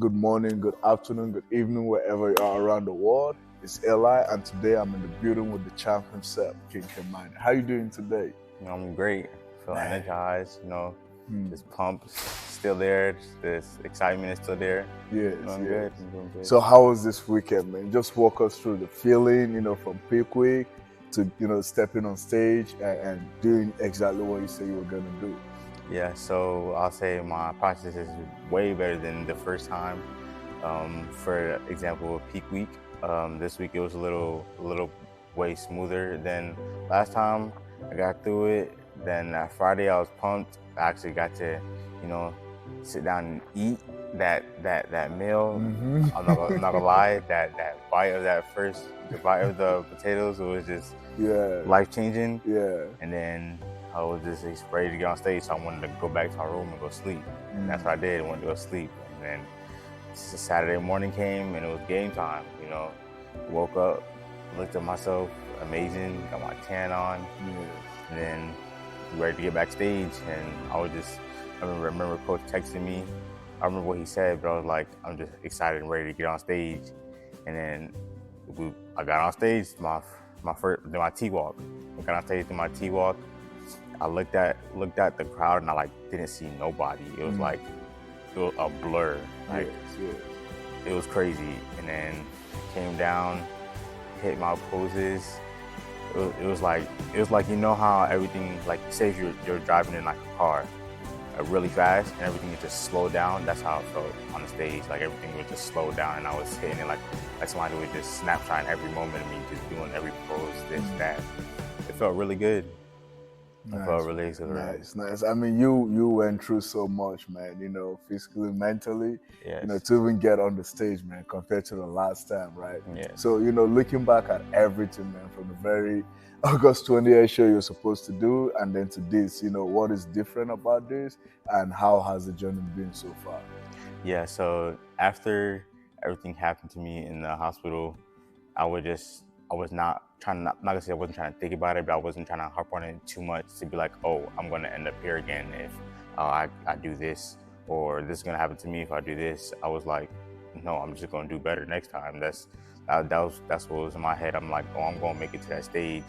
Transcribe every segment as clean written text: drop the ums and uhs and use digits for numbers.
good morning, good afternoon, good evening, wherever you are around the world. It's Eli, and today I'm in the building with the champ himself, King Kymani. How you doing today? I'm great. Feel Man. energized. Hmm. This pump still there. This excitement is still there. Yes, I'm yes. good. I'm doing good. So how was this weekend, man? Just walk us through the feeling, from peak week to, stepping on stage and doing exactly what you say you were gonna do. Yeah. So I'll say my process is way better than the first time. For example, peak week. This week it was a little way smoother than last time. I got through it. Then Friday I was pumped. I actually got to, you know, sit down and eat that meal. Mm-hmm. I'm not gonna lie. That bite of the bite of the potatoes, it was just Yeah, life changing. yeah. And then I was just ready to get on stage, so I wanted to go back to my room and go sleep. And that's what I did. I went to go sleep. And then Saturday morning came and it was game time. Woke up, looked at myself, amazing, got my tan on, and then ready to get backstage. And I remember Coach texting me. I remember what he said, but I was like, I'm just excited and ready to get on stage. And then I got on stage, my T walk. I got on stage to my T walk. I looked at the crowd and I didn't see nobody. It was like it was a blur. It was crazy. And then came down, hit my poses. It was like how everything, say if you're driving in a car really fast and everything is just slowed down. That's how it felt on the stage. Everything was just slowed down and I was hitting it like somebody was just snapshotting every moment of me, just doing every pose, this, that. It felt really good. Nice, I felt really good. Nice. I mean, you went through so much, man. Physically, mentally. Yes. To even get on the stage, man, compared to the last time, right? Yes. So looking back at everything, man, from the very August 20th show you're supposed to do, and then to this, what is different about this, and how has the journey been so far? Yeah. So after everything happened to me in the hospital, I was not gonna say I wasn't trying to think about it, but I wasn't trying to harp on it too much to be like, oh, I'm gonna end up here again if I do this, or this is gonna happen to me if I do this. I was like, no, I'm just gonna do better next time. That's what was in my head. I'm like, oh, I'm gonna make it to that stage,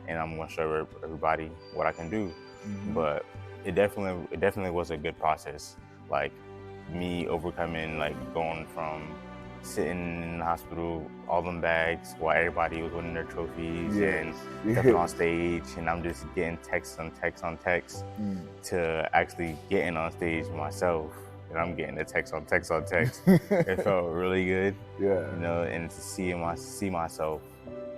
and I'm gonna show everybody what I can do. Mm-hmm. But it definitely was a good process. Me overcoming, going from sitting in the hospital, all them bags, while everybody was winning their trophies and stepping on stage, and I'm just getting text on text to actually getting on stage myself, and I'm getting the text on text. It felt really good, and to see myself,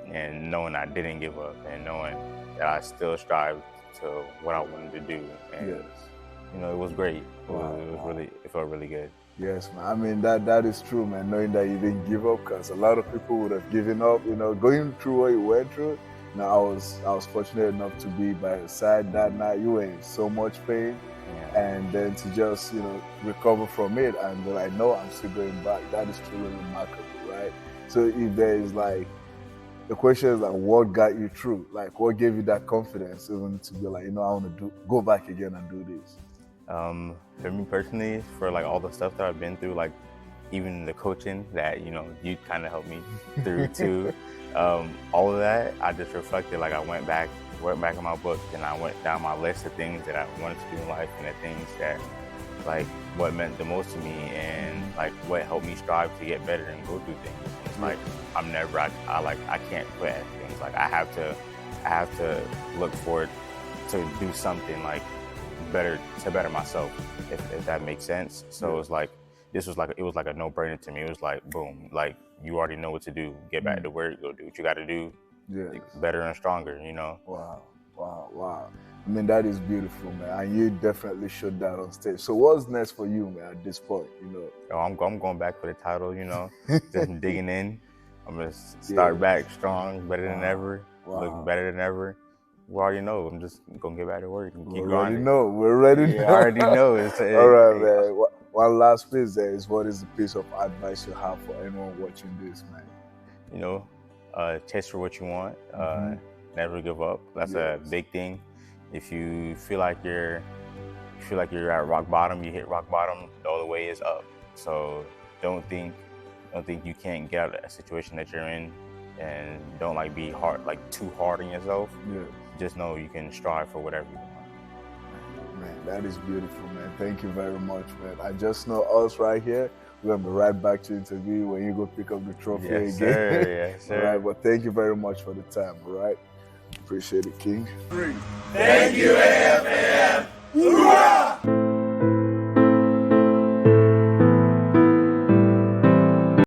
and knowing I didn't give up, and knowing that I still strived to what I wanted to do, and it was great. It felt really good. Yes, man. I mean, that is true, man, knowing that you didn't give up, because a lot of people would have given up, going through what you went through. I was fortunate enough to be by your side that night. You were in so much pain, and then to just, recover from it and be like, no, I'm still going back. That is truly remarkable, right? So if there is the question is what got you through? What gave you that confidence even to be like, I want to go back again and do this? For me personally, for all the stuff that I've been through, even the coaching that you kind of helped me through too, all of that, I just reflected. I went back in my book and I went down my list of things that I wanted to do in life and the things that what meant the most to me and what helped me strive to get better and go through things. It's I'm never I can't quit at things. I have to look forward to do something better to better myself, if that makes sense. So it's it was a no-brainer to me. It was boom, you already know what to do. Get back to work, go do what you got to do. Better and stronger, Wow. I mean, that is beautiful, man, and you definitely showed that on stage. So what's next for you, man, at this point? I'm going back for the title, just digging in. I'm gonna start back strong, better than ever, look better than ever. We already know. I'm just gonna get back to work and keep grinding. We're ready. Yeah, I already know. All right, man. One last piece there is, what is the piece of advice you have for anyone watching this, man? Chase for what you want. Never give up. That's a big thing. If you feel like you're at rock bottom, you hit rock bottom. The other way is up. So don't think you can't get out of a situation that you're in, and don't like be too hard on yourself. Yeah. Just know you can strive for whatever you want. Man, that is beautiful, man. Thank you very much, man. I just know us right here. We're gonna be right back to interview when you go pick up the trophy Yes, again. sir. Yes, sir. All right, but thank you very much for the time. All right, appreciate it, King. Thank you, AFAF. Hoorah!